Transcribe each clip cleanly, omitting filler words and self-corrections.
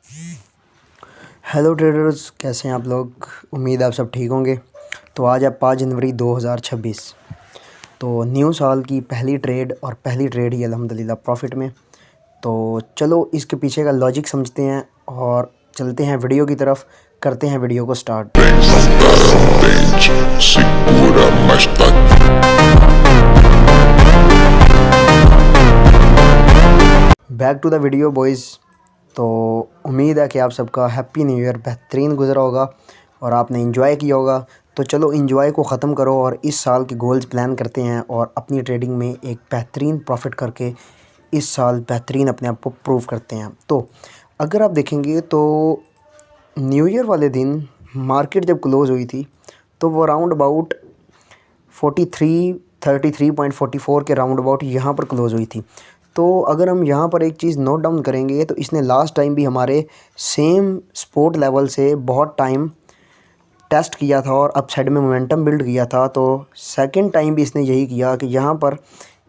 Hello traders, कैसे हैं आप लोग। उम्मीद है आप सब ठीक होंगे। तो आज है 5 जनवरी 2026। तो न्यू साल की पहली ट्रेड ही अल्हम्दुलिल्लाह प्रॉफिट में। तो चलो इसके पीछे का लॉजिक समझते हैं और चलते हैं वीडियो की तरफ। करते हैं वीडियो को start. Back to the video boys. तो उम्मीद है कि आप सबका हैप्पी न्यू ईयर बेहतरीन गुजरा होगा और आपने इंजॉय किया होगा। तो चलो इंजॉय को ख़त्म करो और इस साल के गोल्स प्लान करते हैं और अपनी ट्रेडिंग में एक बेहतरीन प्रॉफिट करके इस साल बेहतरीन अपने आप को प्रूव करते हैं। तो अगर आप देखेंगे तो न्यू ईयर वाले दिन मार्केट जब क्लोज़ हुई थी तो वो राउंड अबाउट 33.44 के राउंड अबाउट यहाँ पर क्लोज़ हुई थी। तो अगर हम यहाँ पर एक चीज़ नोट डाउन करेंगे तो इसने लास्ट टाइम भी हमारे सेम सपोर्ट लेवल से बहुत टाइम टेस्ट किया था और अपसाइड में मोमेंटम बिल्ड किया था। तो सेकंड टाइम भी इसने यही किया कि यहाँ पर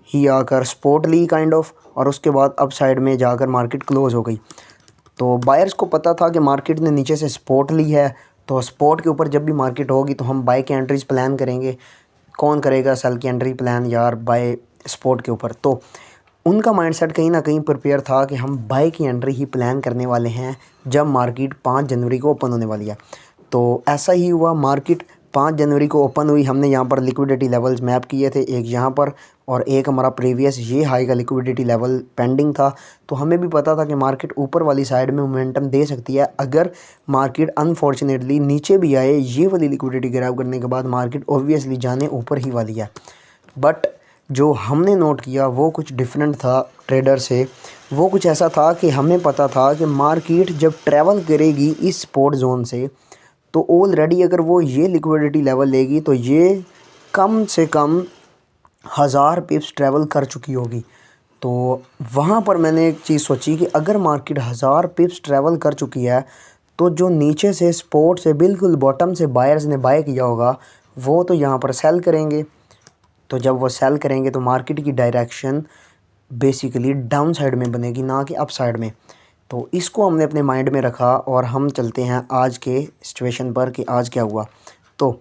ही आकर सपोर्ट ली काइंड ऑफ, और उसके बाद अपसाइड में जाकर मार्केट क्लोज़ हो गई। तो बायर्स को पता था कि मार्केट ने नीचे से सपोर्ट ली है, तो सपोर्ट के ऊपर जब भी मार्केट होगी तो हम बाय की एंट्रीज प्लान करेंगे। कौन करेगा सेल की एंट्री प्लान यार बाय सपोर्ट के ऊपर। तो उनका माइंडसेट कहीं ना कहीं प्रिपेयर था कि हम बाय की एंट्री ही प्लान करने वाले हैं जब मार्केट 5 जनवरी को ओपन होने वाली है। तो ऐसा ही हुआ, मार्केट 5 जनवरी को ओपन हुई। हमने यहाँ पर लिक्विडिटी लेवल्स मैप किए थे, एक यहाँ पर और एक हमारा प्रीवियस ये हाई का लिक्विडिटी लेवल पेंडिंग था। तो हमें भी पता था कि मार्केट ऊपर वाली साइड में मोमेंटम दे सकती है अगर मार्केट अनफॉर्चुनेटली नीचे भी आए। ये वाली लिक्विडिटी ग्रैब करने के बाद मार्केट ऑब्वियसली जाने ऊपर ही वाली है। बट जो हमने नोट किया वो कुछ डिफरेंट था ट्रेडर से। वो कुछ ऐसा था कि हमें पता था कि मार्केट जब ट्रैवल करेगी इस सपोर्ट जोन से तो ऑलरेडी अगर वो ये लिक्विडिटी लेवल लेगी तो ये कम से कम 1000 पिप्स ट्रैवल कर चुकी होगी। तो वहाँ पर मैंने एक चीज़ सोची कि अगर मार्केट 1000 पिप्स ट्रैवल कर चुकी है तो जो नीचे से सपोर्ट से बिल्कुल बॉटम से बायर्स ने बाय किया होगा वो तो यहाँ पर सेल करेंगे। तो जब वो सेल करेंगे तो मार्केट की डायरेक्शन बेसिकली डाउन साइड में बनेगी, ना कि अप साइड में। तो इसको हमने अपने माइंड में रखा और हम चलते हैं आज के सिचुएशन पर कि आज क्या हुआ। तो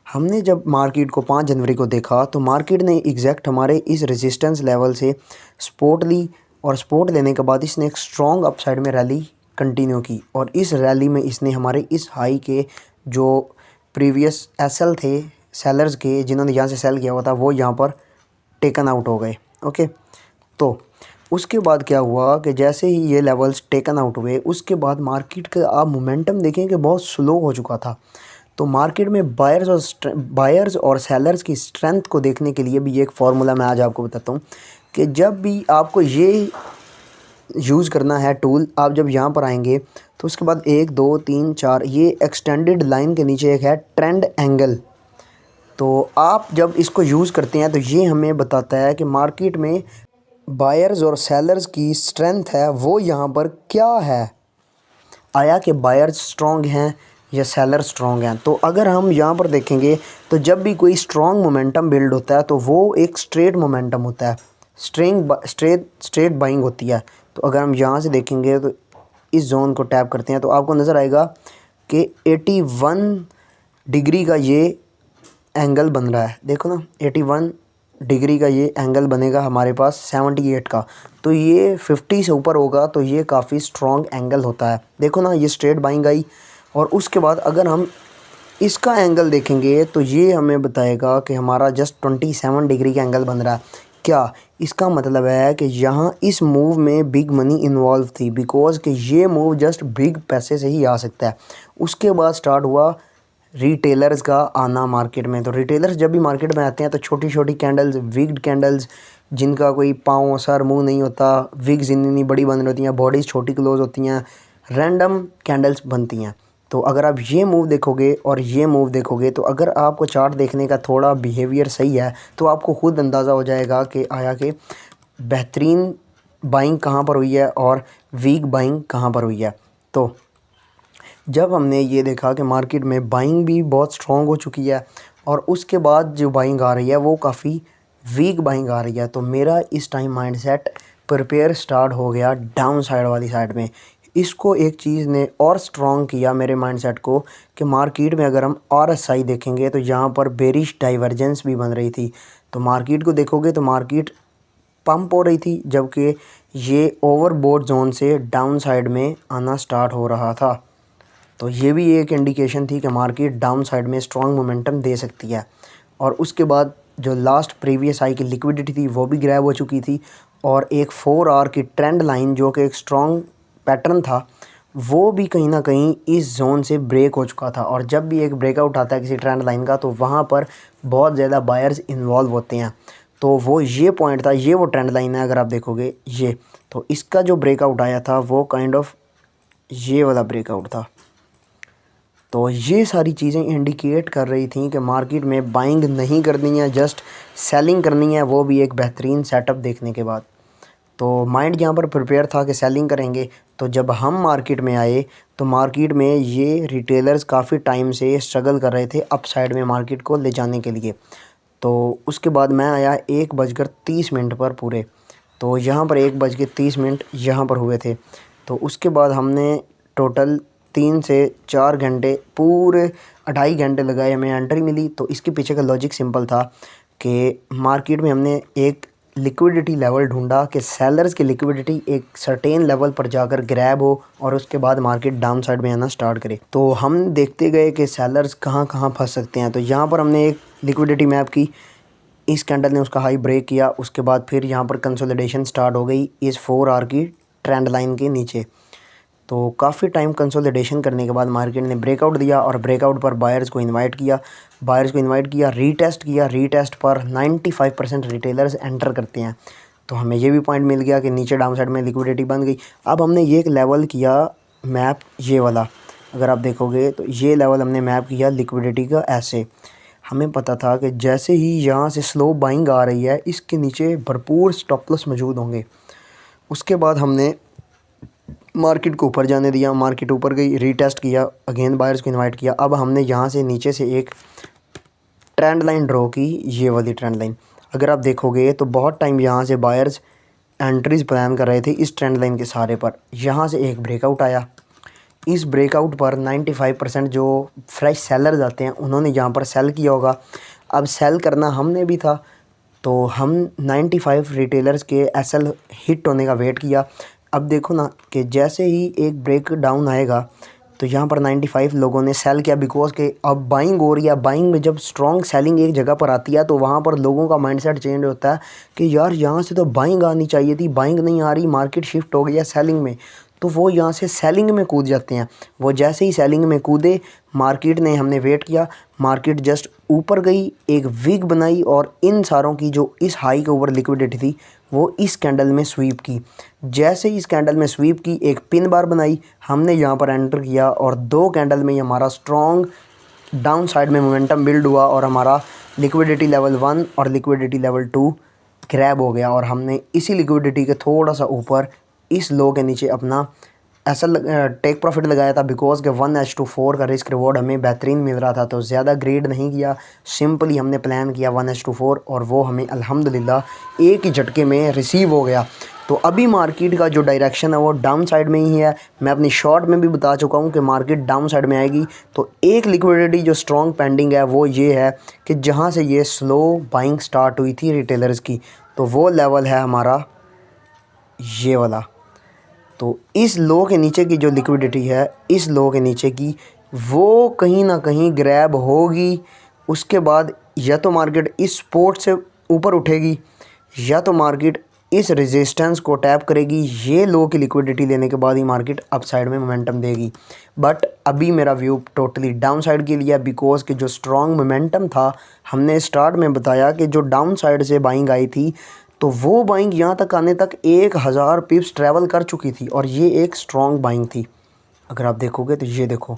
हमने जब मार्केट को 5 जनवरी को देखा तो मार्केट ने एग्जैक्ट हमारे इस रेजिस्टेंस लेवल से सपोर्ट ली और सपोर्ट लेने के बाद इसने एक स्ट्रॉन्ग अपसाइड में रैली कंटिन्यू की और इस रैली में इसने हमारे इस हाई के जो प्रीवियस एसएल थे सेलर्स के, जिन्होंने यहाँ से सेल किया हुआ था, वो यहाँ पर टेकन आउट हो गए। ओके, तो उसके बाद क्या हुआ कि जैसे ही ये लेवल्स टेकन आउट हुए उसके बाद मार्केट का आप मोमेंटम देखें कि बहुत स्लो हो चुका था। तो मार्केट में बायर्स और सेलर्स की स्ट्रेंथ को देखने के लिए भी एक फार्मूला मैं आज आपको बताता हूँ कि जब भी आपको ये यूज़ करना है टूल, आप जब यहाँ पर आएंगे तो उसके बाद 1 2 3 4 ये एक्सटेंडेड लाइन के नीचे एक है ट्रेंड एंगल। तो आप जब इसको यूज़ करते हैं तो ये हमें बताता है कि मार्केट में बायर्स और सेलर्स की स्ट्रेंथ है वो यहाँ पर क्या है। आया कि बायर्स स्ट्रॉन्ग हैं या सेलर स्ट्रॉन्ग हैं। तो अगर हम यहाँ पर देखेंगे तो जब भी कोई स्ट्रॉन्ग मोमेंटम बिल्ड होता है तो वो एक स्ट्रेट मोमेंटम होता है, स्ट्रेट बाइंग होती है। तो अगर हम यहाँ से देखेंगे तो इस जोन को टैप करते हैं तो आपको नज़र आएगा कि 81 डिग्री का ये एंगल बन रहा है। देखो ना, 81 डिग्री का ये एंगल बनेगा हमारे पास 78 का। तो ये 50 से ऊपर होगा तो ये काफ़ी स्ट्रॉन्ग एंगल होता है। देखो ना, ये स्ट्रेट बाइंग आई। और उसके बाद अगर हम इसका एंगल देखेंगे तो ये हमें बताएगा कि हमारा जस्ट 27 डिग्री का एंगल बन रहा है। क्या इसका मतलब है कि यहाँ इस मूव में बिग मनी इन्वॉल्व थी, बिकॉज कि ये मूव जस्ट बिग पैसे से ही आ सकता है। उसके बाद स्टार्ट हुआ रिटेलर्स का आना मार्केट में। तो रिटेलर्स जब भी मार्केट में आते हैं तो छोटी छोटी कैंडल्स, विग्ड कैंडल्स, जिनका कोई पाँव सर मुंह नहीं होता, विग्स इतनी बड़ी बन रही होती हैं, बॉडीज़ छोटी क्लोज होती हैं, रैंडम कैंडल्स बनती हैं। तो अगर आप ये मूव देखोगे और ये मूव देखोगे तो अगर आपको चार्ट देखने का थोड़ा बिहेवियर सही है तो आपको खुद अंदाज़ा हो जाएगा कि आया कि बेहतरीन बाइंग कहाँ पर हुई है और वीक बाइंग कहाँ पर हुई है। तो जब हमने ये देखा कि मार्केट में बाइंग भी बहुत स्ट्रॉन्ग हो चुकी है और उसके बाद जो बाइंग आ रही है वो काफ़ी वीक बाइंग आ रही है, तो मेरा इस टाइम माइंडसेट प्रिपेयर स्टार्ट हो गया डाउन साइड वाली साइड में। इसको एक चीज़ ने और स्ट्रॉन्ग किया मेरे माइंडसेट को कि मार्केट में अगर हम RSI देखेंगे तो यहाँ पर बेरिश डाइवर्जेंस भी बन रही थी। तो मार्केट को देखोगे तो मार्केट पंप हो रही थी, जबकि ये ओवरबोट जोन से डाउन साइड में आना स्टार्ट हो रहा था। तो ये भी एक इंडिकेशन थी कि मार्केट डाउन साइड में स्ट्रॉन्ग मोमेंटम दे सकती है। और उसके बाद जो लास्ट प्रीवियस हाई की लिक्विडिटी थी वो भी ग्रैब हो चुकी थी, और एक 4 आवर की ट्रेंड लाइन जो कि एक स्ट्रॉन्ग पैटर्न था वो भी कहीं ना कहीं इस जोन से ब्रेक हो चुका था। और जब भी एक ब्रेकआउट आता है किसी ट्रेंड लाइन का तो वहाँ पर बहुत ज़्यादा बायर्स इन्वॉल्व होते हैं। तो वो ये पॉइंट था, ये वो ट्रेंड लाइन है अगर आप देखोगे ये, तो इसका जो ब्रेकआउट आया था वो काइंड ऑफ ये वाला ब्रेकआउट था। तो ये सारी चीज़ें इंडिकेट कर रही थी कि मार्केट में बाइंग नहीं करनी है, जस्ट सेलिंग करनी है, वो भी एक बेहतरीन सेटअप देखने के बाद। तो माइंड यहाँ पर प्रिपेयर था कि सेलिंग करेंगे। तो जब हम मार्केट में आए तो मार्केट में ये रिटेलर्स काफ़ी टाइम से स्ट्रगल कर रहे थे अप साइड में मार्केट को ले जाने के लिए। तो उसके बाद मैं आया 1:30 पर पूरे, तो यहाँ पर 1:30 यहाँ पर हुए थे। तो उसके बाद हमने टोटल 3 से 4 घंटे, पूरे 2.5 घंटे लगाए, हमें एंट्री मिली। तो इसके पीछे का लॉजिक सिंपल था कि मार्केट में हमने एक लिक्विडिटी लेवल ढूंढा कि सेलर्स की लिक्विडिटी एक सर्टेन लेवल पर जाकर ग्रैब हो और उसके बाद मार्केट डाउन साइड में आना स्टार्ट करे। तो हम देखते गए कि सेलर्स कहाँ कहाँ फंस सकते हैं। तो यहाँ पर हमने एक लिक्विडिटी मैप की, इस कैंडल ने उसका हाई ब्रेक किया, उसके बाद फिर यहाँ पर कंसोलिडेशन स्टार्ट हो गई इस 4 आवर की ट्रेंड लाइन के नीचे। तो काफ़ी टाइम कंसोलिडेशन करने के बाद मार्केट ने ब्रेकआउट दिया और ब्रेकआउट पर बायर्स को इनवाइट किया, रीटेस्ट पर 95% रिटेलर्स एंटर करते हैं। तो हमें ये भी पॉइंट मिल गया कि नीचे डाउन साइड में लिक्विडिटी बन गई। अब हमने ये एक लेवल किया मैप, ये वाला अगर आप देखोगे तो ये लेवल हमने मैप किया लिक्विडिटी का। ऐसे हमें पता था कि जैसे ही यहाँ से स्लो बाइंग आ रही है इसके नीचे भरपूर स्टॉप लॉस मौजूद होंगे। उसके बाद हमने मार्केट को ऊपर जाने दिया, मार्केट ऊपर गई, रीटेस्ट किया, अगेन बायर्स को इनवाइट किया। अब हमने यहाँ से नीचे से एक ट्रेंड लाइन ड्रॉ की, ये वाली ट्रेंड लाइन। अगर आप देखोगे तो बहुत टाइम यहाँ से बायर्स एंट्रीज प्लान कर रहे थे इस ट्रेंड लाइन के सहारे पर। यहाँ से एक ब्रेकआउट आया, इस ब्रेकआउट पर 95% जो फ्रेश सेलर्स आते हैं उन्होंने यहाँ पर सेल किया होगा। अब सेल करना हमने भी था, तो हम 95 रिटेलर्स के एसएल हिट होने का वेट किया। अब देखो ना कि जैसे ही एक ब्रेक डाउन आएगा तो यहाँ पर 95 लोगों ने सेल किया, बिकॉज के अब बाइंग हो रही है। बाइंग में जब स्ट्रॉन्ग सेलिंग एक जगह पर आती है तो वहाँ पर लोगों का माइंडसेट चेंज होता है कि यार यहाँ से तो बाइंग आनी चाहिए थी, बाइंग नहीं आ रही, मार्केट शिफ्ट हो गई है सेलिंग में। तो वो यहाँ से सेलिंग में कूद जाते हैं। वो जैसे ही सेलिंग में कूदे, मार्केट ने, हमने वेट किया, मार्केट जस्ट ऊपर गई, एक विग बनाई और इन सारों की जो इस हाई के ऊपर लिक्विडिटी थी वो इस कैंडल में स्वीप की। जैसे ही इस कैंडल में स्वीप की, एक पिन बार बनाई, हमने यहाँ पर एंटर किया और 2 कैंडल में ही हमारा स्ट्रॉन्ग डाउन साइड में मोमेंटम बिल्ड हुआ और हमारा लिक्विडिटी लेवल 1 और लिक्विडिटी लेवल 2 ग्रैब हो गया। और हमने इसी लिक्विडिटी के थोड़ा सा ऊपर इस लो के नीचे अपना ऐसा टेक प्रॉफिट लगाया था, बिकॉज के 1:4 का रिस्क रिवॉर्ड हमें बेहतरीन मिल रहा था। तो ज़्यादा ग्रेड नहीं किया, सिंपली हमने प्लान किया 1:4 और वो हमें अल्हम्दुलिल्लाह एक ही झटके में रिसीव हो गया। तो अभी मार्केट का जो डायरेक्शन है वो डाउन साइड में ही है। मैं अपनी शॉर्ट में भी बता चुका हूँ कि मार्केट डाउन साइड में आएगी। तो एक लिक्विडिटी जो स्ट्रॉन्ग पेंडिंग है वो ये है कि जहाँ से ये स्लो बाइंग स्टार्ट हुई थी रिटेलर्स की, तो वो लेवल है हमारा ये वाला। तो इस लो के नीचे की जो लिक्विडिटी है, इस लो के नीचे की, वो कहीं ना कहीं ग्रैब होगी। उसके बाद या तो मार्केट इस सपोर्ट से ऊपर उठेगी या तो मार्केट इस रेजिस्टेंस को टैप करेगी। ये लो की लिक्विडिटी लेने के बाद ही मार्केट अप साइड में मोमेंटम देगी। बट अभी मेरा व्यू टोटली डाउन साइड के लिए, बिकॉज कि जो स्ट्रॉन्ग मोमेंटम था, हमने स्टार्ट में बताया कि जो डाउन साइड से बाइंग आई थी तो वो बाइंग यहाँ तक आने तक 1000 पिप्स ट्रैवल कर चुकी थी और ये एक स्ट्रॉन्ग बाइंग थी। अगर आप देखोगे तो ये देखो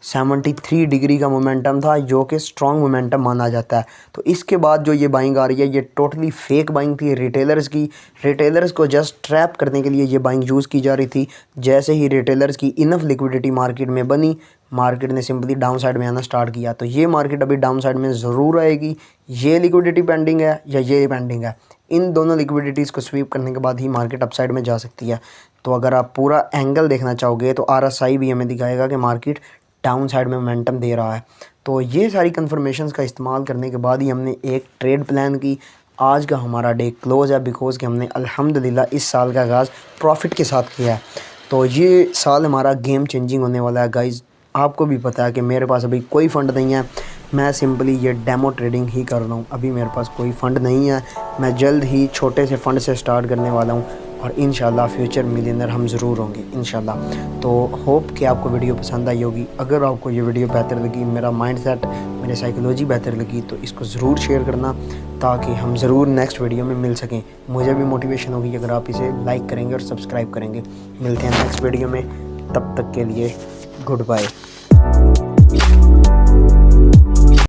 73 डिग्री का मोमेंटम था जो कि स्ट्रॉन्ग मोमेंटम माना जाता है। तो इसके बाद जो ये बाइंग आ रही है ये टोटली फेक बाइंग थी रिटेलर्स की। रिटेलर्स को जस्ट ट्रैप करने के लिए ये बाइंग यूज़ की जा रही थी। जैसे ही रिटेलर्स की इनफ लिक्विडिटी मार्केट में बनी, मार्केट ने सिंपली डाउन साइड में आना स्टार्ट किया। तो ये मार्केट अभी डाउन साइड में ज़रूर आएगी। ये लिक्विडिटी पेंडिंग है या ये पेंडिंग है, इन दोनों लिक्विडिटीज़ को स्वीप करने के बाद ही मार्केट अपसाइड में जा सकती है। तो अगर आप पूरा एंगल देखना चाहोगे तो RSI भी हमें दिखाएगा कि मार्केट डाउन साइड में मोमेंटम दे रहा है। तो ये सारी कंफर्मेशंस का इस्तेमाल करने के बाद ही हमने एक ट्रेड प्लान की। आज का हमारा डे क्लोज़ है बिकॉज़ कि हमने अल्हम्दुलिल्लाह इस साल का आगाज़ प्रॉफिट के साथ किया है। तो ये साल हमारा गेम चेंजिंग होने वाला है गाइज़। आपको भी पता है कि मेरे पास अभी कोई फ़ंड नहीं है, मैं सिंपली ये डेमो ट्रेडिंग ही कर रहा हूँ। अभी मेरे पास कोई फ़ंड नहीं है, मैं जल्द ही छोटे से फ़ंड से स्टार्ट करने वाला हूँ और इंशाल्लाह फ्यूचर मिलियनर हम ज़रूर होंगे इंशाल्लाह। तो होप कि आपको वीडियो पसंद आई होगी। अगर आपको ये वीडियो बेहतर लगी, मेरा माइंडसेट, मेरी साइकोलॉजी बेहतर लगी तो इसको ज़रूर शेयर करना ताकि हम ज़रूर नेक्स्ट वीडियो में मिल सकें। मुझे भी मोटिवेशन होगी अगर आप इसे लाइक करेंगे और सब्सक्राइब करेंगे। मिलते हैं नेक्स्ट वीडियो में, तब तक के लिए गुड बाय।